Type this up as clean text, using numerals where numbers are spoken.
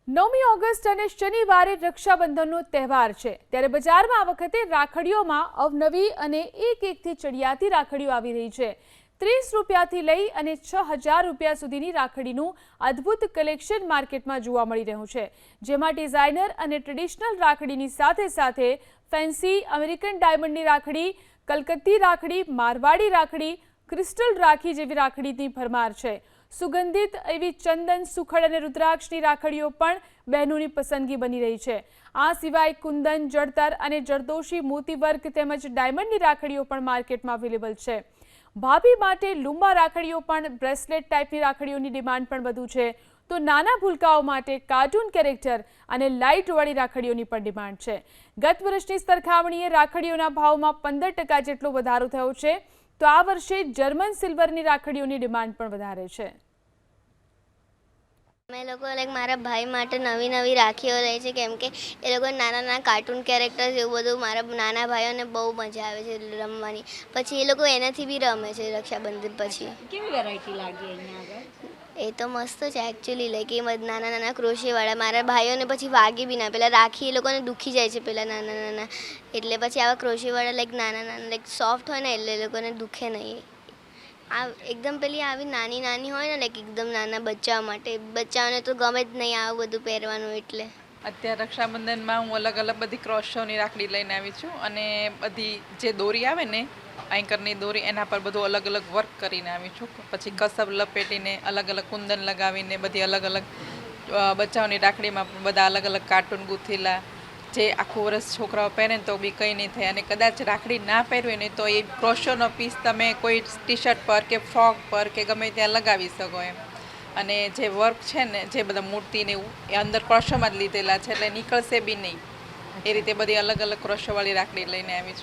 9મી August અને શનિવારે રક્ષાબંધનનો તહેવાર છે ત્યારે બજારમાં આ વખતે રાખડીઓમાં અવનવી અને એકથી ચડિયાતી રાખડીઓ આવી રહી છે। 30 રૂપિયાથી લઈ અને 6000 રૂપિયા સુધીની રાખડીનું અદ્ભુત કલેક્શન માર્કેટમાં જોવા મળી રહ્યું છે, જેમાં ડિઝાઇનર અને ટ્રેડિશનલ રાખડીની સાથે સાથે ફેન્સી અમેરિકન ડાયમંડની રાખડી, કલકત્તી રાખડી, મારવાડી રાખડી, ક્રિસ્ટલ રાખી જેવી રાખડીની ભરમાર છે। સુગંધિત એવી ચંદન, સુખડ અને રુદ્રાક્ષની રાખડીઓ પણ બહેનોની પસંદગી બની રહી છે। આ સિવાય કુંદન, જળતર અને જરદોશી મોતી વર્ક તેમજ ડાયમંડની રાખડીઓ પણ માર્કેટમાં અવેલેબલ છે। ભાભી માટે લુમ્બા રાખડીઓ પણ બ્રેસલેટ ટાઈપની રાખડીઓની ડિમાન્ડ પણ વધુ છે, તો નાના ભૂલકાઓ માટે કાર્ટૂન કેરેક્ટર અને લાઇટવાળી રાખડીઓની પણ ડિમાન્ડ છે। ગત વર્ષની સરખામણીએ રાખડીઓના ભાવમાં 15% જેટલો વધારો થયો છે, તો આ વર્ષે જર્મન સિલ્વરની રાખડીઓની ડિમાન્ડ પણ વધારે છે। અમે લોકો મારા ભાઈ માટે નવી નવી રાખીઓ લે છે, કેમ કે એ લોકો નાના નાના કાર્ટૂન કેરેક્ટર્સ એવું બધું મારા નાના ભાઈઓને બહુ મજા આવે છે રમવાની। પછી એ લોકો એનાથી બી રમે છે રક્ષાબંધન પછી। કેવી વેરાયટી લાગી અહીંયા આગળ? એ તો મસ્ત છે એકચ્યુઅલી, કે નાના નાના ક્રોશેવાળા મારા ભાઈઓને પછી વાગે બી ના, પેલા રાખી એ લોકોને દુખી જાય છે પેલા નાના નાના, એટલે પછી આવા ક્રોશેવાળા નાના નાના સોફ્ટ હોય ને એટલે એ લોકોને દુખે નહીં। આ એકદમ પેલી આવી નાની નાની હોય ને એકદમ નાના બચ્ચાઓ માટે, બચ્ચાઓને તો ગમે જ નહીં આવું બધું પહેરવાનું એટલે। અત્યારે રક્ષાબંધનમાં હું અલગ અલગ બધી ક્રોશોની રાખડી લઈને આવી છું, અને બધી જે દોરી આવે ને એન્કરની દોરી એના પર બધું અલગ અલગ વર્ક કરીને આવી છું। પછી કસબ લપેટીને અલગ અલગ કુંદન લગાવીને બધી અલગ અલગ બચ્ચાઓની રાખડીમાં પણ બધા અલગ અલગ કાર્ટૂન ગૂંથેલા, જે આખું વર્ષ છોકરાઓ પહેરે ને તો બી કંઈ નહીં થાય, અને કદાચ રાખડી ના પહેરવી ને તો એ ક્રોશોનો પીસ તમે કોઈ ટી શર્ટ પર કે ફ્રોક પર કે ગમે ત્યાં લગાવી શકો એમ। અને જે વર્ક છે ને, જે બધા મૂર્તિને એવું એ અંદર ક્રોશોમાં જ લીધેલા છે, એટલે નીકળશે બી નહીં, એ રીતે બધી અલગ અલગ ક્રોશોવાળી રાખડી લઈને આવી છું।